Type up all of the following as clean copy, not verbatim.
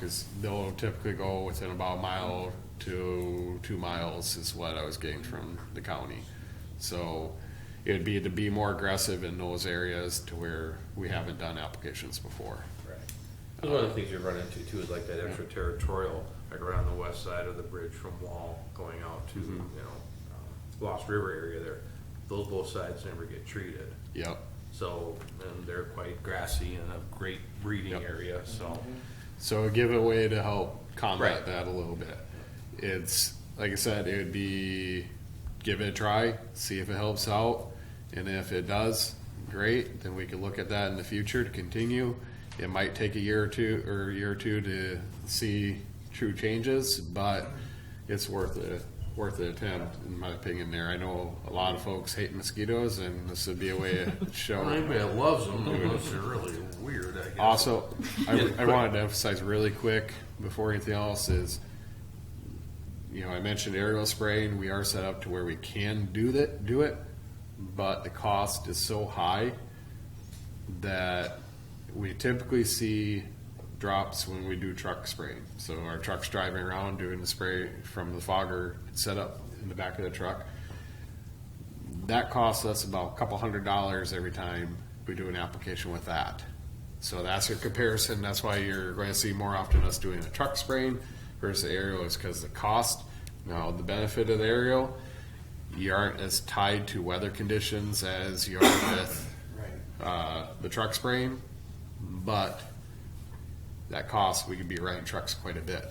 because they'll typically go within about a mile to 2 miles is what I was getting from the county. So it'd be to be more aggressive in those areas to where we haven't done applications before. One of the things you run into too is like that extraterritorial, like around the west side of the bridge from Wall going out to, Lost River area there. Those both sides never get treated. Yep. So, and they're quite grassy and a great breeding area, so. So give a way to help combat that a little bit. It's, like I said, it would be, give it a try, see if it helps out. And if it does, great, then we could look at that in the future to continue. It might take a year or two to see true changes, but it's worth it attempt, in my opinion. There, I know a lot of folks hate mosquitoes, and this would be a way to show. Anybody that loves them, unless they're really weird, I guess. Also, I wanted to emphasize really quick before anything else is, I mentioned aerial spraying. We are set up to where we can do it, but the cost is so high that we typically see drops when we do truck spraying. So our truck's driving around doing the spray from the fogger set up in the back of the truck. That costs us about a couple $100 every time we do an application with that. So that's your comparison. That's why you're going to see more often us doing a truck spraying versus the aerial, is because the cost. Now the benefit of the aerial, you aren't as tied to weather conditions as you are with the truck spraying, but that cost, we could be running trucks quite a bit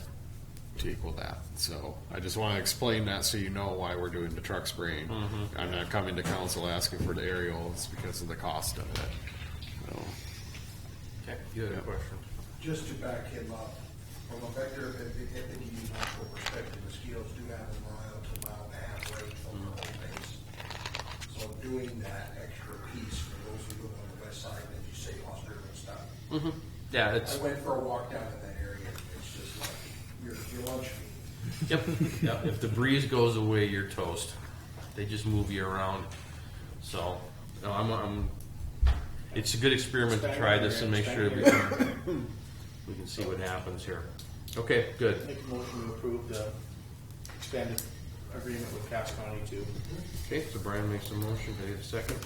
to equal that. So I just want to explain that so you know why we're doing the truck spraying. I'm not coming to council asking for the aerial. It's because of the cost of it. So, Okay, you had a question? Just to back him up, from a vector epidemiological perspective, mosquitoes do have a mile to a mile and a half range from the whole base. So doing that extra piece for those who live on the west side, as you say, Lost River and stuff. Yeah, I it's, went for a walk down in that area. It's just like your lunch meat. yep. If the breeze goes away, you're toast. They just move you around. So, no, it's a good experiment to try this and make sure we can see what happens here. Okay, good. Make a motion to approve the expanded agreement with Cass County too. Okay, so Brian makes a motion. Can I get a second?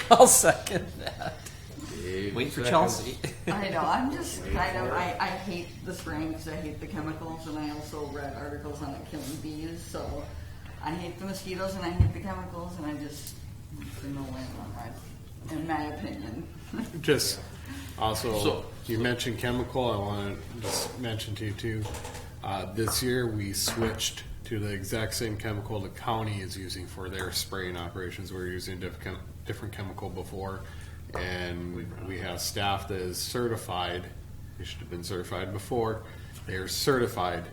I'll second that. Dave Wait for seconds. Chelsea. I know, I'm just kind of, I hate the spraying because I hate the chemicals, and I also read articles on it killing bees, so I hate the mosquitoes and I hate the chemicals, and I just, there's no way on that, in my opinion. just also, So- you mentioned chemical. I want to just mention to you too. This year we switched to the exact same chemical the county is using for their spraying operations. We were using different chemical before, and we have staff that is certified. They should have been certified before. They are certified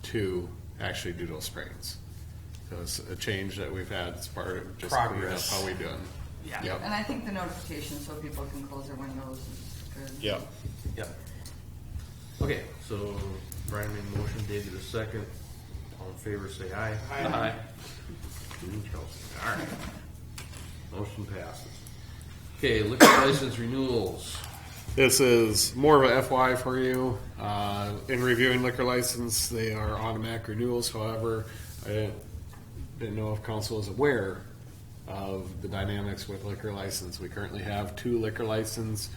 to actually do those sprayings. So it's a change that we've had as part of just Progress. how we do it. Yeah. Yep. And I think the notification so people can close their windows is good. Yep. Yep. Okay, so Brian made a motion, Dave did a second. All in favor, say aye. Aye. Chelsea. All right. Motion passes. Okay, liquor license renewals. This is more of a FY for you. In reviewing liquor license, they are automatic renewals. However, I didn't know if council is aware of the dynamics with liquor license. We currently have 2 liquor licenses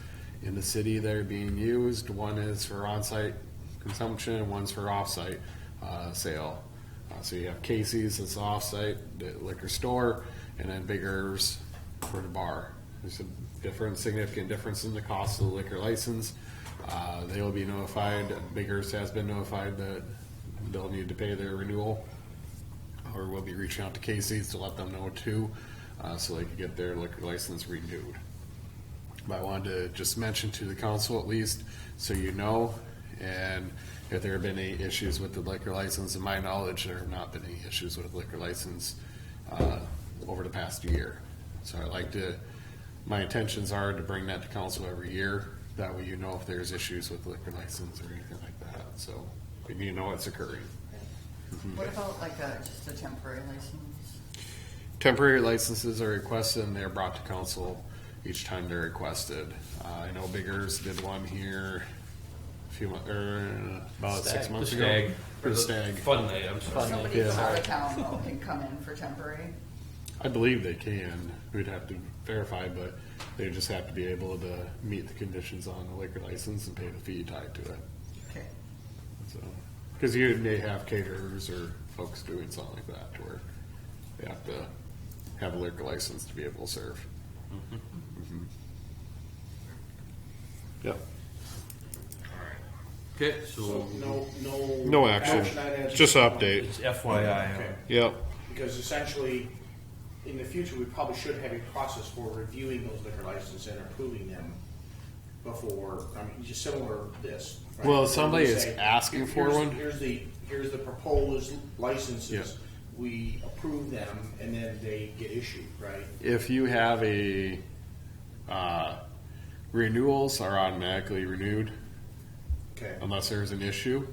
in the city that are being used. One is for on-site consumption and one's for off-site sale. So you have Casey's, that's the off-site the liquor store, and then Bigger's for the bar. There's a significant difference in the cost of the liquor license. They will be notified. Bigger's has been notified that they'll need to pay their renewal, or we'll be reaching out to Casey's to let them know too, so they can get their liquor license renewed. But I wanted to just mention to the council at least, so you know, and if there have been any issues with the liquor license, to my knowledge, there have not been any issues with liquor license over the past year. So I'd like to, my intentions are to bring that to council every year. That way you know if there's issues with liquor license or anything like that. So you know it's occurring. What about like just a temporary license? Temporary licenses are requested and they're brought to council each time they're requested. I know Biggers did one here a few months, or about 6 Stag. months The ago. stag. For the stag. Fun night, I'm sorry. Somebody Yeah. from out of town though can come in for temporary. I believe they can. We'd have to verify, but they just have to be able to meet the conditions on the liquor license and pay the fee tied to it. Okay. So, because you may have caterers or folks doing something like that to where they have to have a liquor license to be able to serve. Mhm. Yep. Okay, So so No action, items. just an update. it's FYI. Okay. Yep. Because essentially, in the future, we probably should have a process for reviewing those liquor licenses and approving them before, I mean, just similar to this. right? Well, Where somebody we is say, asking for "Here's- one." Here's the proposed licenses. Yeah. We approve them and then they get issued, right? If you have a, renewals are automatically renewed Okay. unless there's an issue,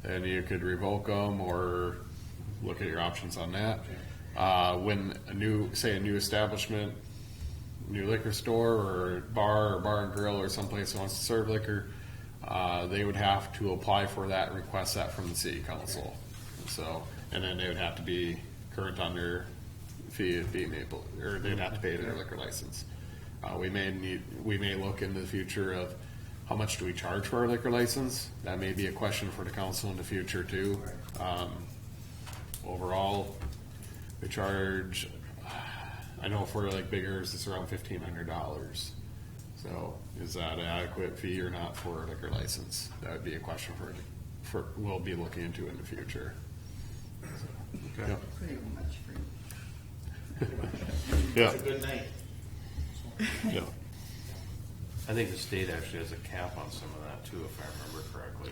then you could revoke them or look at your options on that. When a new establishment, new liquor store or bar and grill or someplace that wants to serve liquor, they would have to apply for that and request that from the city council. So, and then they would have to be current on their fee of being able, or they'd have to pay their liquor license. We may look into the future of how much do we charge for our liquor license? That may be a question for the council in the future too. Overall, we charge, I know for like Biggers, it's around $1,500. So is that an adequate fee or not for a liquor license? That would be a question we'll be looking into in the future. Okay. Yep. Pretty much free. Yeah, It's a good night. yeah. I think the state actually has a cap on some of that too, if I remember correctly.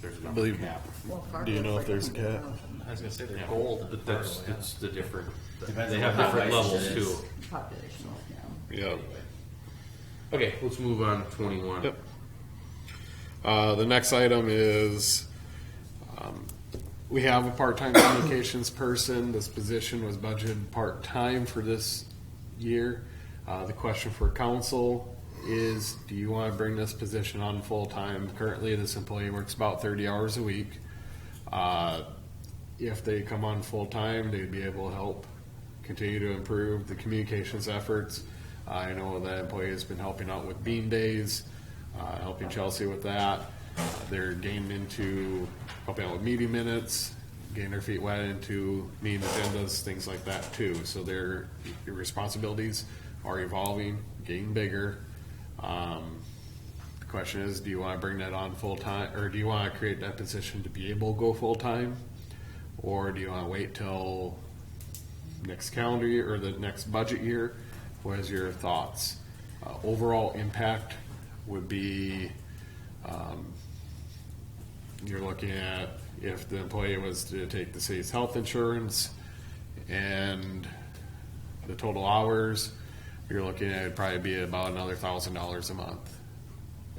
There's a believe- cap. Well, Do you know if Fargo's there's a like cap? 100,000 I was gonna say they're Yeah. gold. But that's, it's the different, Depends they on have what different license levels it is. too. population, yeah. Yeah. Okay, let's move on to 21. Yep. The next item is, we have a part-time communications person. This position was budgeted part-time for this year. The question for council is, do you want to bring this position on full-time? Currently, this employee works about 30 hours a week. If they come on full-time, they'd be able to help continue to improve the communications efforts. I know that employee has been helping out with Bean Days, helping Chelsea with that. They're getting into helping out with meeting minutes, getting their feet wet into meeting agendas, things like that too. So their responsibilities are evolving, getting bigger. The question is, do you want to bring that on full-time, or do you want to create that position to be able to go full-time? Or do you want to wait till next calendar year or the next budget year? What is your thoughts? Overall impact would be, you're looking at if the employee was to take the city's health insurance and the total hours, you're looking at it'd probably be about another $1,000 a month.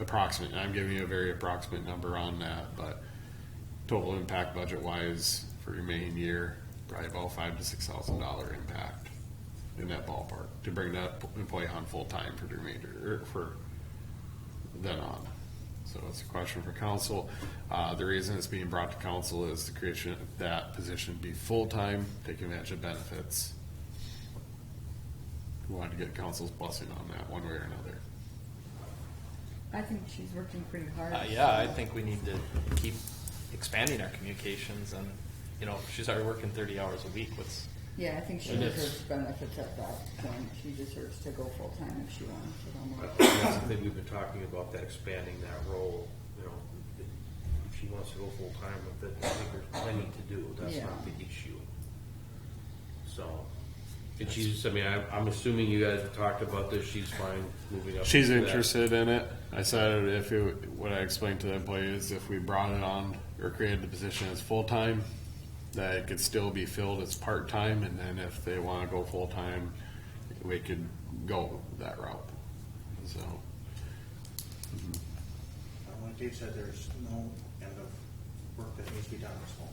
Approximate. I'm giving you a very approximate number on that, but total impact budget wise for your main year, probably about $5,000 to $6,000 impact in that ballpark to bring that employee on full time for the remainder, or for then on. So it's a question for council. The reason it's being brought to council is the creation of that position be full time, taking advantage of benefits. We wanted to get council's blessing on that one way or another. I think she's working pretty hard. Yeah, I think we need to keep expanding our communications, and you know, if she's already working 30 hours a week. What's Yeah, I think she And it's- deserves benefits at that point. She deserves to go full-time if she wants it almost. That's the thing we've been talking about, that expanding that role, you know, if she wants to go full-time with it, I think there's plenty to do, that's Yeah. not the issue. So, and she's, I mean, I'm assuming you guys have talked about this, she's fine moving up. She's into that. interested in it. I said what I explained to the employees, if we brought it on or created the position as full-time, that it could still be filled as part-time, and then if they want to go full-time, we could go that route. So, Like Dave said, there's no end of work that needs to be done this fall.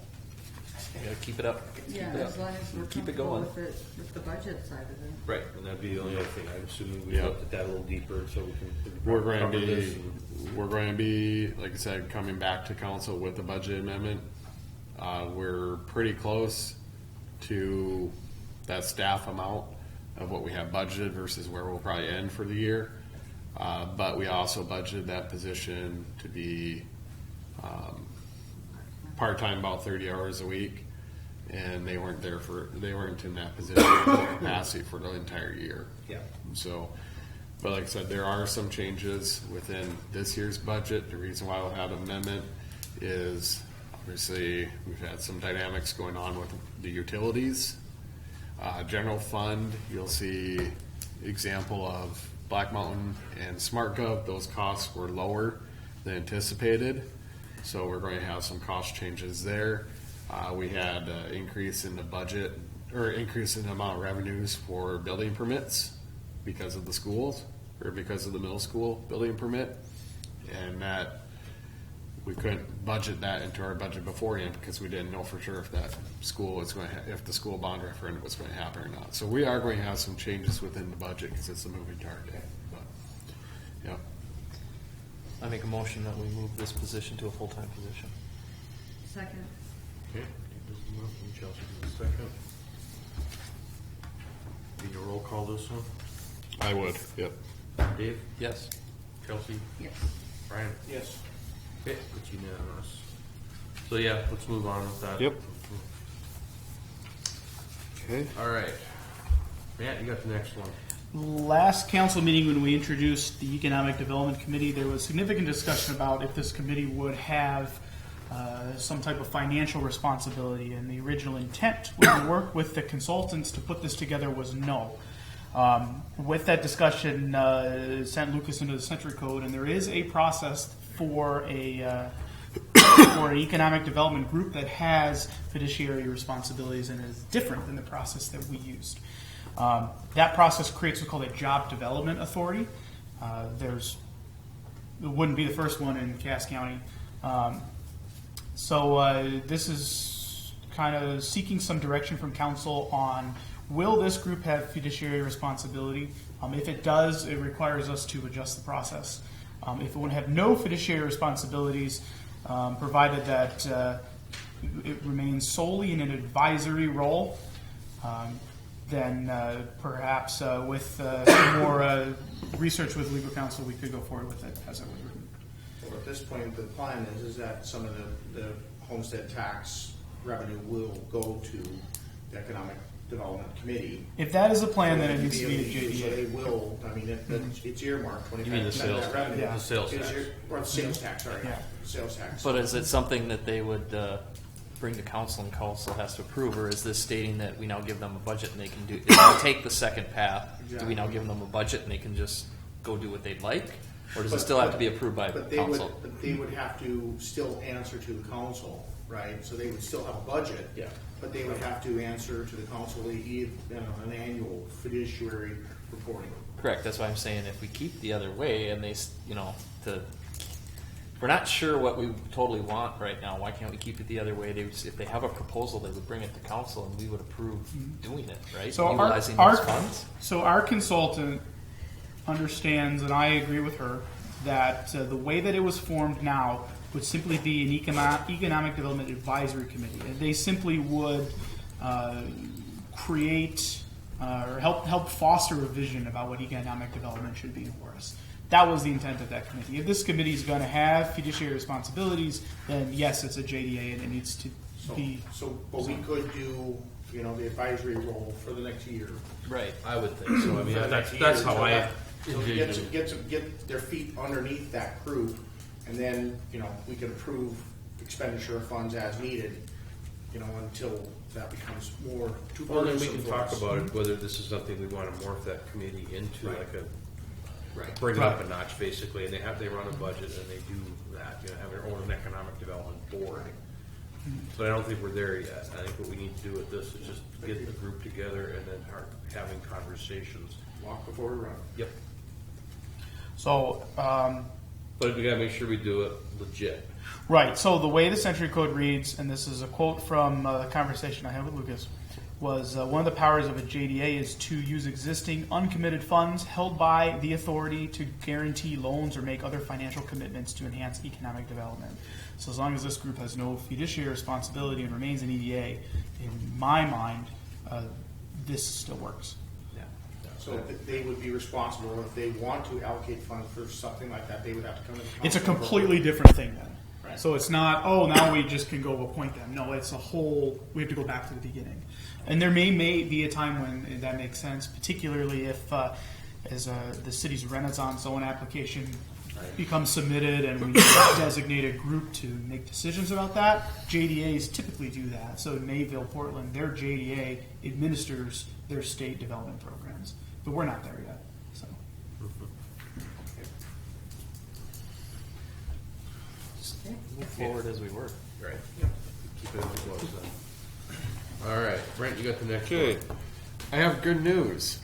You gotta keep it up. Yeah, Keep it as up. long as we're Keep it comfortable going. with it, with the budget side of it. Right. And that'd be the only other thing. I'm assuming we Yeah. looked at that a little deeper so we can. We're going cover to this be, and- we're going to be, like I said, coming back to council with the budget amendment. We're pretty close to that staff amount of what we have budgeted versus where we'll probably end for the year. But we also budgeted that position to be part-time, about 30 hours a week, and they weren't in that position capacity for the entire year. Yeah. So, but like I said, there are some changes within this year's budget. The reason why we'll have an amendment is obviously we've had some dynamics going on with the utilities. General fund, you'll see example of Black Mountain and SmartGov. Those costs were lower than anticipated, so we're going to have some cost changes there. We had an increase in the budget, or increase in the amount of revenues for building permits because of the schools, or because of the middle school building permit, and that we couldn't budget that into our budget beforehand because we didn't know for sure if that school was going to, if the school bond referendum was going to happen or not. So we are going to have some changes within the budget because it's a moving target. But, yeah. I make a motion that we move this position to a full-time position. Second. Okay. Chelsea, give us a second. Need a roll call this one? I would. Yep. Dave? Yes. Chelsea? Yes. Brian? Yes. Okay, it's unanimous. So yeah, let's move on with that. Yep. Okay. All right. Matt, you got the next one. Last council meeting, when we introduced the Economic Development Committee, there was significant discussion about if this committee would have some type of financial responsibility, and the original intent when we worked with the consultants to put this together was no. With that discussion, sent Lucas into the Century Code, and there is a process for for an economic development group that has fiduciary responsibilities and is different than the process that we used. That process creates what's called a job development authority. It wouldn't be the first one in Cass County. So this is kind of seeking some direction from council on, will this group have fiduciary responsibility? If it does, it requires us to adjust the process. If it would have no fiduciary responsibilities, provided that it remains solely in an advisory role, then perhaps with some more research with legal counsel, we could go forward with it as it was written. Well, at this point, the plan is that some of the homestead tax revenue will go to the Economic Development Committee. If that is the plan, then it needs to be a So they JDA. will, I mean, it's earmarked, You mean the 25% of sales that tax? revenue. Yeah. The sales Is tax. or the sales tax, sorry. Yeah. Sales tax. But is it something that they would bring to council and council has to approve, or is this stating that we now give them a budget and they can do, if they take the second path, do we now give them a budget and they can just go do what they'd like? Or does it still have to be approved by But they council? But they would have to still answer to the council, right? So they would still have a budget. Yeah. But they would have to answer to the council, an annual fiduciary reporting. Correct, that's why I'm saying if we keep the other way and they, we're not sure what we totally want right now, why can't we keep it the other way? If they have a proposal, they would bring it to council and we would approve doing it, right? So Utilizing those funds? So our consultant understands, and I agree with her, that the way that it was formed now would simply be an economic development advisory committee. And they simply would create or help foster a vision about what economic development should be in Horace. That was the intent of that committee. If this committee is going to have fiduciary responsibilities, then yes, it's a JDA and it needs to be. But we could do, the advisory role for the next year. Right. I would think so. I mean, For the that's next how year, I so envision. get their feet underneath that group, and then, we can approve expenditure of funds as needed, until that becomes more too Well, then we burdensome can for talk us. about it, whether this is something we want to morph that committee into, Right. like Right. bring it up a notch, basically, and they run a budget and they do that, have their own economic development board. But I don't think we're there yet. I think what we need to do with this is just get the group together and then start having conversations. Walk before we run. Yep. So But we gotta make sure we do it legit. Right. So the way the Century Code reads, and this is a quote from the conversation I had with Lucas, was one of the powers of a JDA is to use existing uncommitted funds held by the authority to guarantee loans or make other financial commitments to enhance economic development. So as long as this group has no fiduciary responsibility and remains an EDA, in my mind, this still works. So they would be responsible if they want to allocate funds for something like that. They would have to come to the council. It's a completely different thing then. Right. So it's not, oh, now we just can go appoint them. No, it's a whole, we have to go back to the beginning. And there may be a time when that makes sense, particularly if, the city's Renaissance zone application becomes submitted and we designate a group to make decisions about that. JDAs typically do that. So Mayville, Portland, their JDA administers their state development programs. But we're not there yet. So. Move forward as we were. Right. Keep it close then. All right, Brent, you got the next Okay, one. I have good news.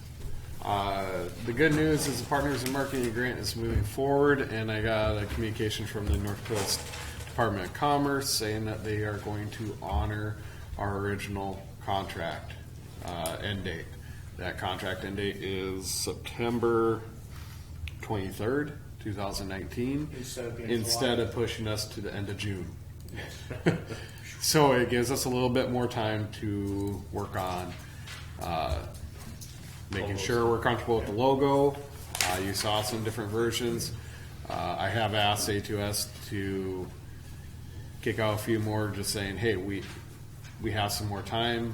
The good news is the Partners in Marketing Grant is moving forward, and I got a communication from the North Coast Department of Commerce saying that they are going to honor our original contract end date. That contract end date is September 23rd, 2019, instead of pushing us to the end of June. So it gives us a little bit more time to work on making sure we're comfortable with the logo. You saw some different versions. I have asked A2S to kick out a few more, just saying, hey, we have some more time.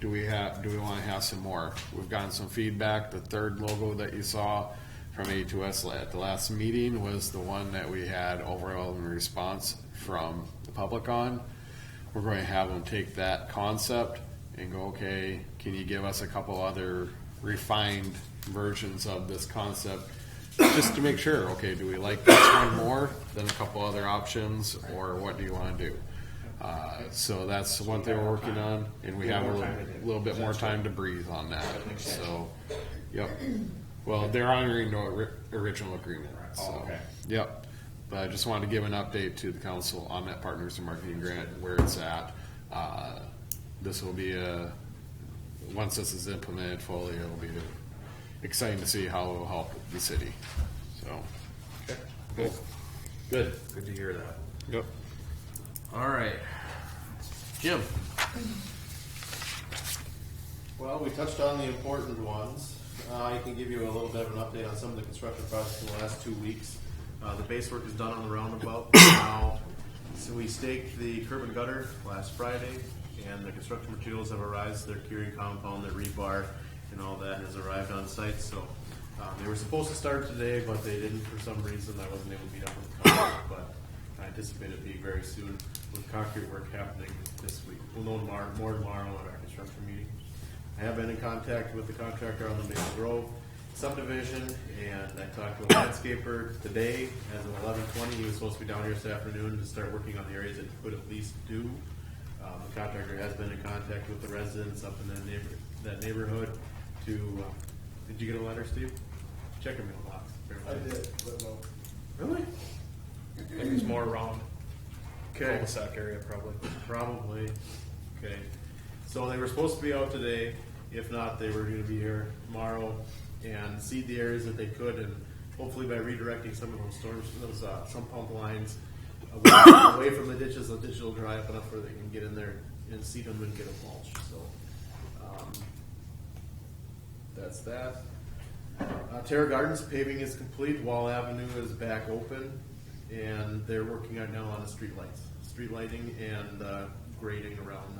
Do we want to have some more? We've gotten some feedback. The third logo that you saw from A2S at the last meeting was the one that we had overwhelming response from the public on. We're going to have them take that concept and go, okay, can you give us a couple other refined versions of this concept just to make sure, okay, do we like this one more than a couple other options, or what do you want to do? So that's one thing we're working on, and we have a little bit more time to breathe on that. So, yep. Well, they're honoring the original agreement. So, yep. But I just wanted to give an update to the council on that Partners in Marketing Grant, where it's at. This will be once this is implemented fully, it'll be exciting to see how it will help the city. So, Good. Good to hear that. yep. All right. Jim. Well, we touched on the important ones. I can give you a little bit of an update on some of the construction projects in the last 2 weeks. The base work is done on the roundabout now. So we staked the curb and gutter last Friday, and the construction materials have arrived. Their curing compound, their rebar, and all that has arrived on site. So they were supposed to start today, but they didn't for some reason. I wasn't able to meet up with the contract, but I anticipate it being very soon with concrete work happening this week. We'll know more tomorrow at our construction meeting. I have been in contact with the contractor on the Maple Grove subdivision, and I talked to a landscaper today as of 11:20. He was supposed to be down here this afternoon to start working on the areas that he could at least do. The contractor has been in contact with the residents up in that neighborhood to, did you get a letter, Steve? Check your mailbox. I did, but no. Really? I think it's more around Okay. cul-de-sac area probably. Probably. Okay. So they were supposed to be out today. If not, they were going to be here tomorrow and seed the areas that they could, and hopefully by redirecting some of those storms, those some pump lines away from the ditches will dry up enough where they can get in there and seed them and get them mulched. So that's that. Terra Gardens paving is complete. Wall Avenue is back open, and they're working right now on the street lighting and grading around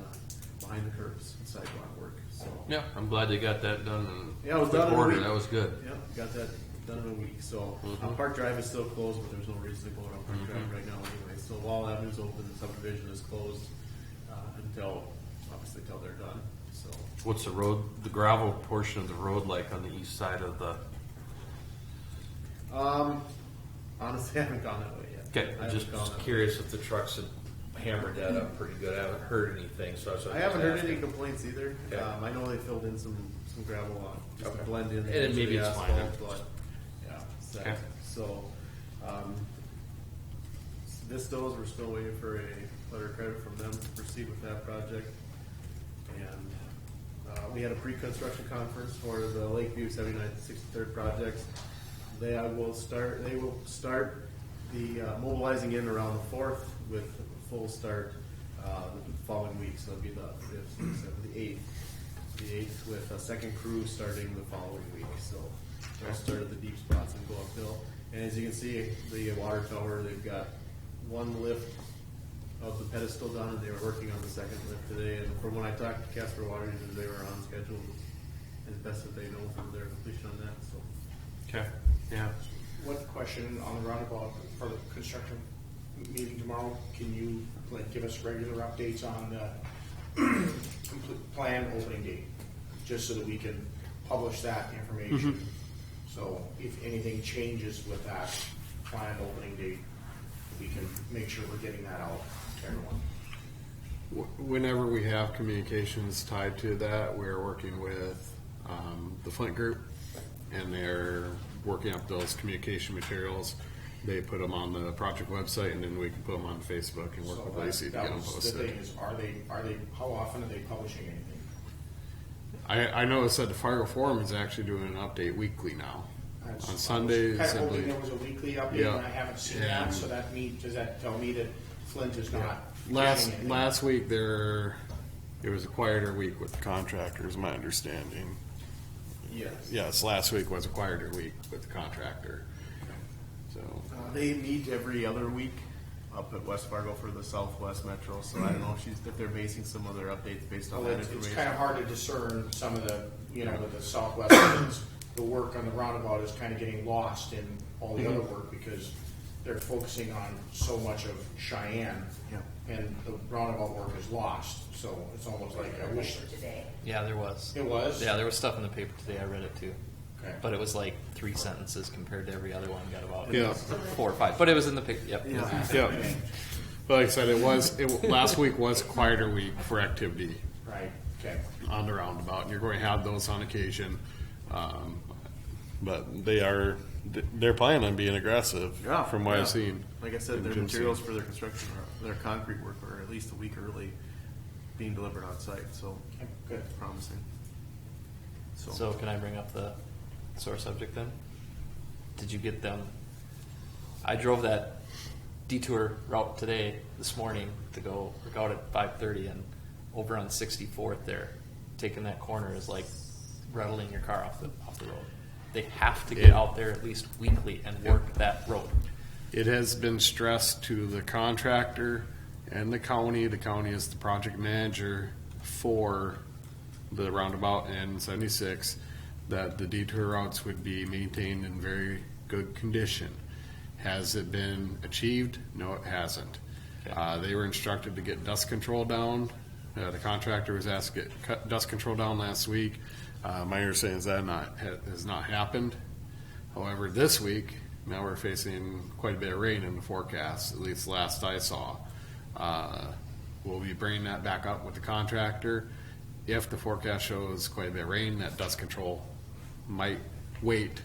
behind the curbs and sidewalk work. So Yeah, I'm glad they got that done. In yeah, it was quick done in a order. week. That was good. Yep, got that done in a week. So Park Drive is still closed, but there's no reason to go around Park Drive right now anyway. So Wall Avenue's open, the subdivision is closed until they're done. So What's the gravel portion of the road like on the east side of the? honestly, I haven't gone that way yet. Okay, I Just haven't gone that way. curious if the trucks had hammered that up pretty good. I haven't heard anything, so I haven't heard any asking. complaints either. Okay. I know they filled in some gravel on just to Okay. blend in. And maybe the it's fine asphalt, but yeah. Okay. So Vistos, we're still waiting for a letter of credit from them to proceed with that project. And we had a pre-construction conference for the Lakeview 79th and 63rd projects. They will start the mobilizing in around the 4th with a full start the following week. So it'll be the 5th, 6th, 7th, the 8th. The 8th with a second crew starting the following week. So they'll start at the deep spots and go uphill. And as you can see, the water tower, they've got one lift of the pedestal done, and they were working on the second lift today. And from when I talked to Casper Water Users, they were on schedule as best that they know for their completion on that. So Okay, yeah. One question on the roundabout for the construction meeting tomorrow. Can you give us regular updates on the complete plan opening date, just so that we can publish that information? So if anything changes with that planned opening date, we can make sure we're getting that out to everyone. Whenever we have communications tied to that, we're working with the Flint Group, and they're working up those communication materials. They put them on the project website, and then we can put them on Facebook and work with Lacey to get them The posted. thing is, are they? How often are they publishing anything? I noticed that the Fargo Forum is actually doing an update weekly now. On Sundays, I was I kind of hoping believe. there was a weekly update, Yeah. and I haven't seen And- that. So does that tell me that Flint is not Last pushing anything? last week it was a quieter week with the contractors, my understanding. Yes, last week was a quieter week with the contractor. So they meet every other week up at West Fargo for the Southwest Metro. So I don't know if they're basing some of their updates based on Well, that it's information. kind of hard to discern some of the, with the Southwest, because the work on the roundabout is kind of getting lost in all the other work, because they're focusing on so much of Cheyenne, and the roundabout work is lost. So it's almost like I wish Yeah, there was. it was. Yeah, there was stuff in the paper today. I read it too. Okay. But it was like 3 sentences compared to every other one. Got about Yeah. 4 or 5. But it was in the paper. Yep. yeah. But like I said, last week was a quieter week for activity Right. Okay. on the roundabout, and you're going to have those on occasion. But they're planning on being aggressive from what I've seen. Like I said, And their Jim's materials seen. for their construction, their concrete work are at least a week early being delivered on site. So Okay, good. it's promising. So can I bring up the sore subject then? Did you get them? I drove that detour route this morning to go work out at 5:30, and over on 64th there, taking that corner is like rattling your car off the road. They have to get out there at least weekly and work that road. It has been stressed to the contractor and the county. The county is the project manager for the roundabout in 76, that the detour routes would be maintained in very good condition. Has it been achieved? No, it hasn't. Okay. They were instructed to get dust control down. The contractor was asked to get dust control down last week. My understanding is that has not happened. However, this week, now we're facing quite a bit of rain in the forecast, at least last I saw. We'll be bringing that back up with the contractor. If the forecast shows quite a bit of rain, that dust control might wait,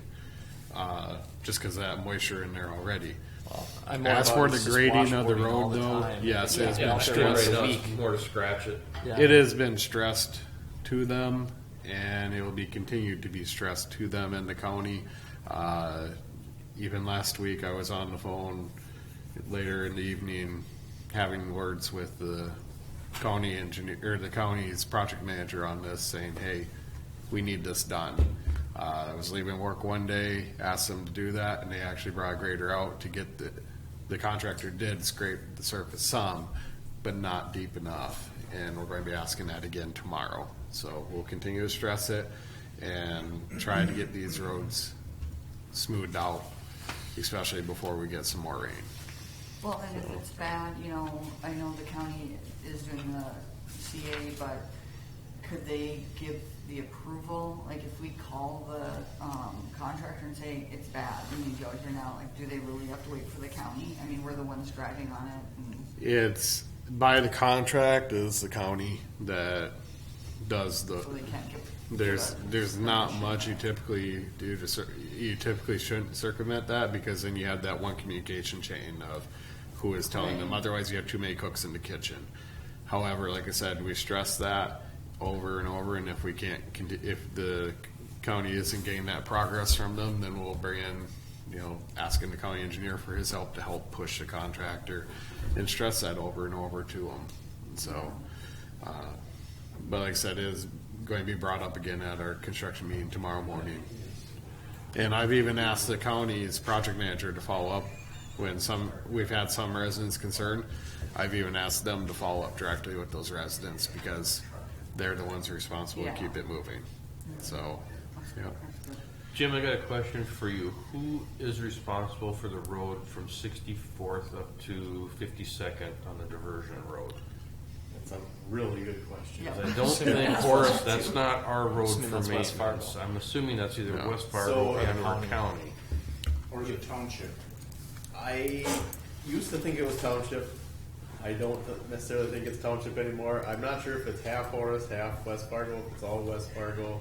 just because of that moisture in there already. I'm more As about for it's the just grading of the washboarding all road, the though, time. yes, it has Yeah, been out there stressed. once a Right now, week. it's more to scratch it. Yeah. It has been stressed to them, and it will be continued to be stressed to them in the county. Even last week, I was on the phone later in the evening having words with the county engineer, or the county's project manager on this, saying, hey, we need this done. I was leaving work one day, asked them to do that, and they actually brought a grader out to get the contractor did scrape the surface some, but not deep enough. And we're going to be asking that again tomorrow. So we'll continue to stress it and try to get these roads smoothed out, especially before we get some more rain. Well, and if it's bad, I know the county is doing the CA, but could they give the approval? Like if we call the contractor and say it's bad, we need you out here now, like do they really have to wait for the county? I mean, we're the ones driving on it. And It's by the contract is the county that does so they can't give There's not much you typically do you typically shouldn't circumvent that, because then you have that one communication chain of who is telling them. Otherwise, you have too many cooks in the kitchen. However, like I said, we stress that over and over, and if we can't, if the county isn't getting that progress from them, then we'll bring in, asking the county engineer for his help to help push the contractor, and stress that over and over to them. So, but like I said, it is going to be brought up again at our construction meeting tomorrow morning. And I've even asked the county's project manager to follow up when we've had some residents concerned. I've even asked them to follow up directly with those residents, because they're the ones responsible to keep it moving. So, yeah. Jim, I got a question for you. Who is responsible for the road from 64th up to 52nd on the diversion road? That's a really good question. Yeah. 'Cause I don't think Horace, that's not our road Assuming for that's West maintenance. Fargo. I'm assuming that's either No. West Fargo So- and or county. Or is it township? I used to think it was township. I don't necessarily think it's township anymore. I'm not sure if it's half Horace, half West Fargo, if it's all West Fargo.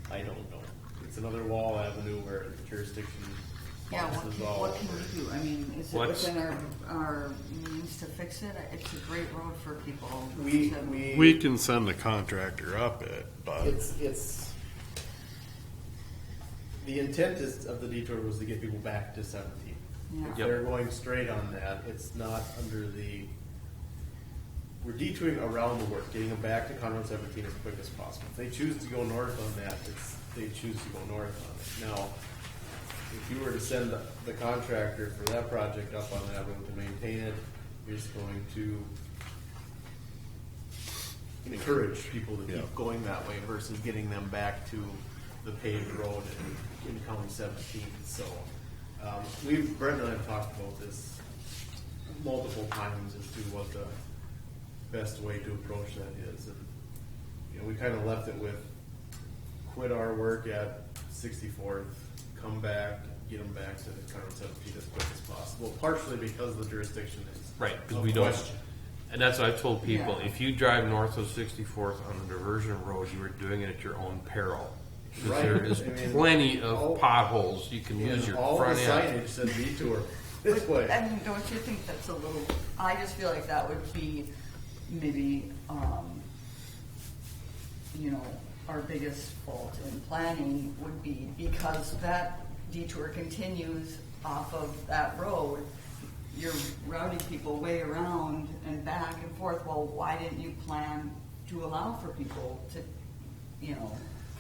I don't know. It's another Wall Avenue where jurisdiction Yeah, crosses all what can over. we do? I mean, is it What's- within our means to fix it? It's a great road for people. We can send the contractor up it, but It's the intent of the detour was to get people back to 17. Yeah. If Yep. they're going straight on that, it's not under we're detouring around the work, getting them back to Conroe 17 as quick as possible. If they choose to go north on that, they choose to go north on it. Now, if you were to send the contractor for that project up on that road to maintain it, you're just going to encourage people to keep going that way versus getting them back to the paved road in County 17. So, Brent and I have talked about this multiple times as to what the best way to approach that is. And, we kind of left it with quit our work at 64th, come back, get them back to the County 17 as quick as possible, partially because the jurisdiction is Right, because of we don't. question. And that's what I told people. Yeah. If you drive north of 64th on the diversion road, you are doing it at your own peril. 'Cause Right. there is I mean, plenty of all- potholes. You can use your all front the end. signage said detour this way. I mean, don't you think that's a little, I just feel like that would be maybe, our biggest fault in planning would be because that detour continues off of that road. You're routing people way around and back and forth. Well, why didn't you plan to allow for people to,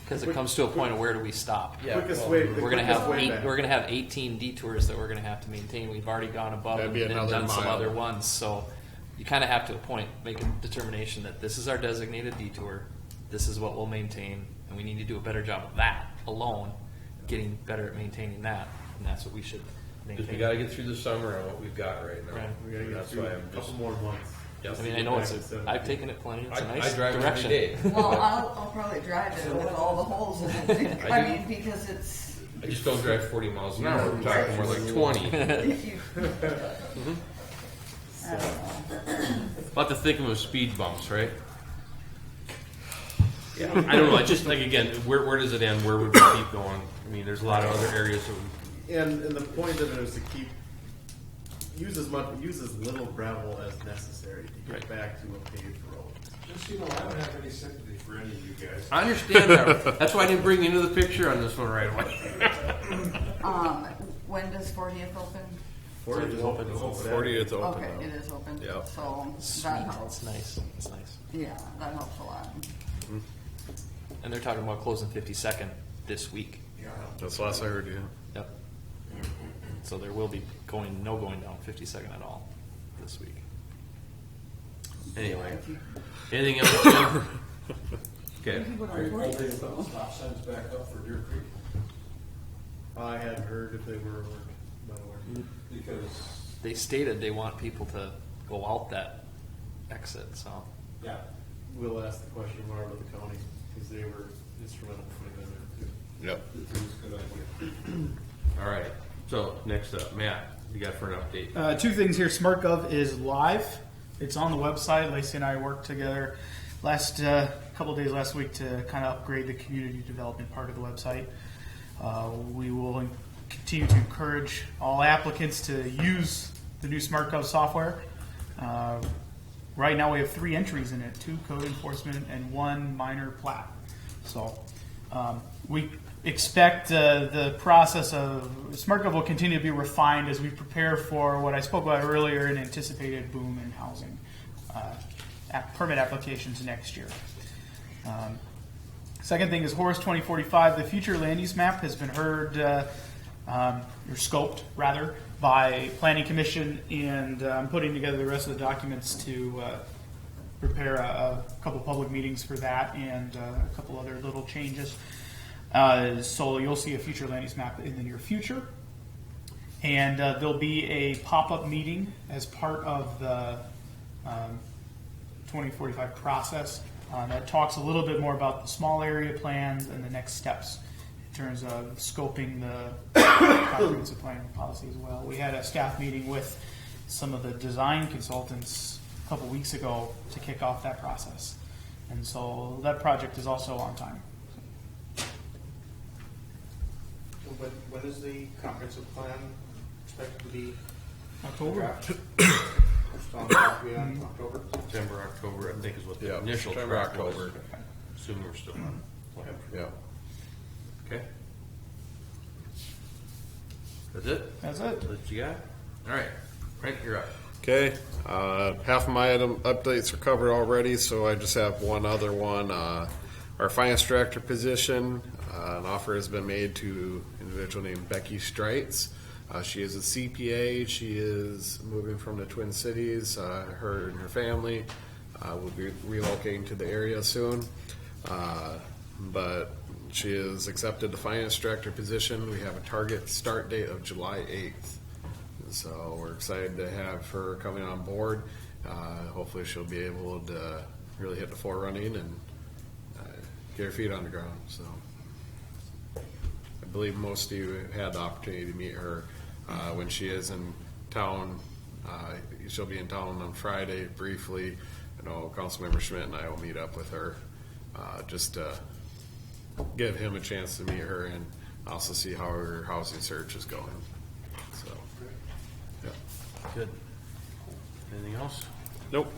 Because it comes to a point of where do we stop? Quickest way. We're gonna have back. we're gonna have 18 detours that we're gonna have to maintain. We've already gone above That'd and be and another done some mile. other ones. So you kind of have to a point make a determination that this is our designated detour. This is what we'll maintain, and we need to do a better job of that alone, getting better at maintaining that, and that's what we should maintain. Because we got to get through the summer on what we've got right now. Right. We gotta get That's through why a I'm just. couple more months. Yep. I mean, I know I've taken it plenty. It's a nice I drive direction. it every day. well, I'll probably drive it with all the holes in it. I I do. mean, because it's, I just don't drive 40 miles an hour. We're talking more like 20. I don't know. About to think of them as speed bumps, right? Yeah. I don't know. I just like again, where does it end? Where would we keep going? I mean, there's a lot of other areas that we. And the point of it is to use as little gravel as necessary to get back to a paved road. Just, I don't have any sympathy for any of you guys. I understand that. That's why I didn't bring you into the picture on this one right away. When does 40th open? 40th is open. 40th open Okay, now. it is open. Yep. So Sweet. that helps. It's nice. It's nice. Yeah, that helps a lot. And they're talking about closing 52nd this week. That's the last I heard, yeah. Yep. So there will be going down 52nd at all this week. Anyway, If you- anything else? Jim? Okay. if you go down Are you 40th, putting so- stop signs back up for Deer Creek? I hadn't heard if they were not aware. Because, They stated they want people to go out that exit, so. yeah, We'll ask the question tomorrow to the county because they were instrumental in putting them in too. Yep. it was a good idea. All right. So next up, Matt, you got for an update? Two things here. SmartGov is live. It's on the website. Lacey and I worked together last couple of days last week to kind of upgrade the community development part of the website. We will continue to encourage all applicants to use the new SmartGov software. Right now we have 3 entries in it, 2 code enforcement and 1 minor plat. So we expect the process of SmartGov will continue to be refined as we prepare for what I spoke about earlier, an anticipated boom in housing permit applications next year. Second thing is Horace 2045. The future land use map has been heard, or scoped rather, by Planning Commission, and I'm putting together the rest of the documents to prepare a couple public meetings for that and a couple other little changes. So you'll see a future land use map in the near future. And there'll be a pop-up meeting as part of the 2045 process that talks a little bit more about the small area plans and the next steps in terms of scoping the comprehensive planning policy as well. We had a staff meeting with some of the design consultants a couple weeks ago to kick off that process. And so that project is also on time. When is the comprehensive plan expected to be? October. October. September, October, I think is what the Yeah, initial September, track was. October. Assuming we're still on plan. Yeah. Okay. That's it? That's it. That's what you got? All right. Frank, you're up. Okay, half of my item updates are covered already, so I just have one other one. Our finance director position, an offer has been made to an individual named Becky Streitz. She is a CPA. She is moving from the Twin Cities. Her and her family will be relocating to the area soon. But she has accepted the finance director position. We have a target start date of July 8th. So we're excited to have her coming on board. Hopefully she'll be able to really hit the floor running and get her feet on the ground. So I believe most of you had the opportunity to meet her when she is in town. She'll be in town on Friday briefly. I know Councilmember Schmidt and I will meet up with her just to give him a chance to meet her and also see how her housing search is going. So, yeah. Good. Anything else? Nope.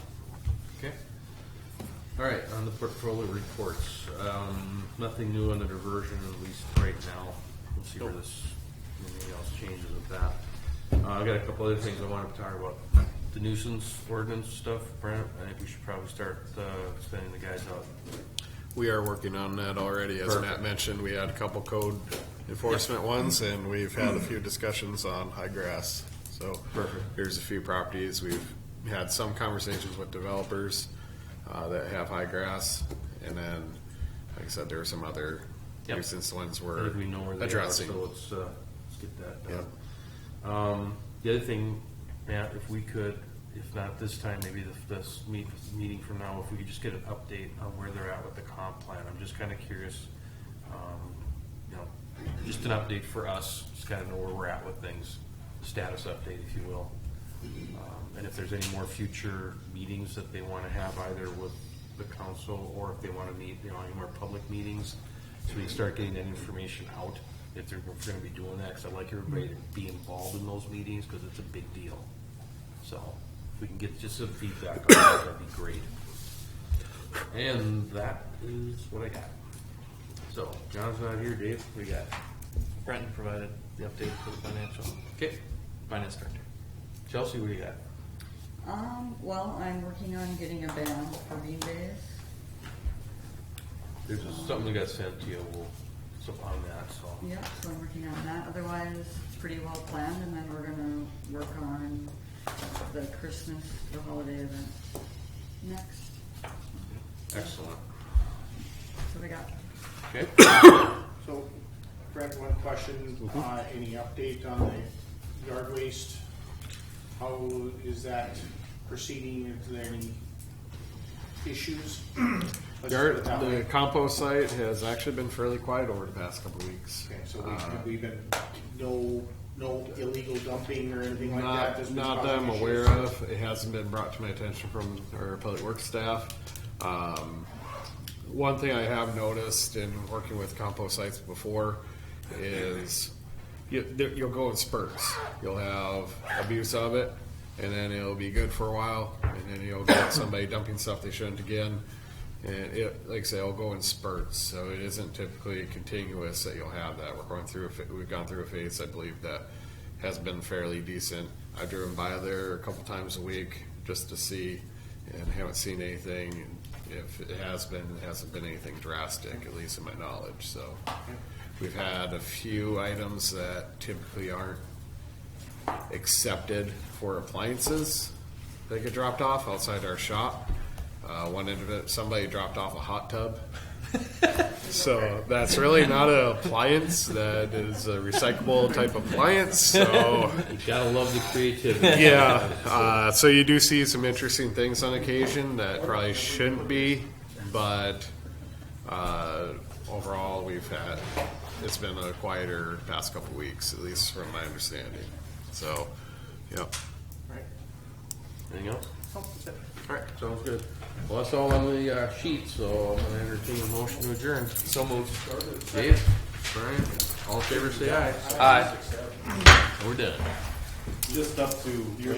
Okay. All right, on the portfolio reports, nothing new on the diversion, at least right now. We'll see where anything else changes with that. I've got a couple other things I wanted to talk about. The nuisance ordinance stuff, Brent, I think we should probably start sending the guys out. We are working on that already. As Matt mentioned, we had a couple code enforcement ones, and we've had a few discussions on high grass. So Perfect. Here's a few properties. We've had some conversations with developers that have high grass, and then, like I said, there are some other Yep. nuisance ones I we're think we know where they addressing. are, so let's get that done. The other thing, Matt, if we could, if not this time, maybe this meeting from now, if we could just get an update on where they're at with the comp plan. I'm just kind of curious, just an update for us, just kind of know where we're at with things, status update, if you will. And if there's any more future meetings that they want to have either with the council or if they want to meet, any more public meetings, so we can start getting that information out if they're going to be doing that, because I'd like everybody to be involved in those meetings because it's a big deal. So if we can get just some feedback on that, that'd be great. And that is what I got. So John's not here. Dave, what do you got? Brenton provided the update for the financial Okay. finance director. Chelsea, what do you got? Well, I'm working on getting a ban for bean days. There's something that got sent to you. So on that, so. Yep, so I'm working on that. Otherwise, it's pretty well planned, and then we're gonna work on the Christmas, the holiday event next. Excellent. So we got. Okay. So, Brent, one question, any update on the yard waste? How is that proceeding? Is there any issues? The compost site has actually been fairly quiet over the past couple of weeks. Okay, so we've been, no illegal dumping or anything like that? that's been Not that I'm causing aware issues? of. It hasn't been brought to my attention from our public works staff. one thing I have noticed in working with compost sites before is you'll go in spurts. You'll have abuse of it, and then it'll be good for a while, and then you'll get somebody dumping stuff they shouldn't again. And it, like I say, it'll go in spurts, so it isn't typically continuous that you'll have that. We've gone through a phase, I believe, that has been fairly decent. I've driven by there a couple times a week just to see, and haven't seen anything. If it has been, it hasn't been anything drastic, at least in my knowledge. So we've had a few items that typically aren't accepted for appliances that get dropped off outside our shop. One end of it, somebody dropped off a hot tub. So that's really not an appliance. That is a recyclable type appliance. So You gotta love the creativity. yeah, so you do see some interesting things on occasion that probably shouldn't be, but overall it's been a quieter past couple weeks, at least from my understanding. So, yeah. Anything else? All right, sounds good. Well, that's all on the sheet, so I'm gonna entertain a motion to adjourn. So moved. Dave, Brian, all in favor, say aye. Aye. We're done. Just up to your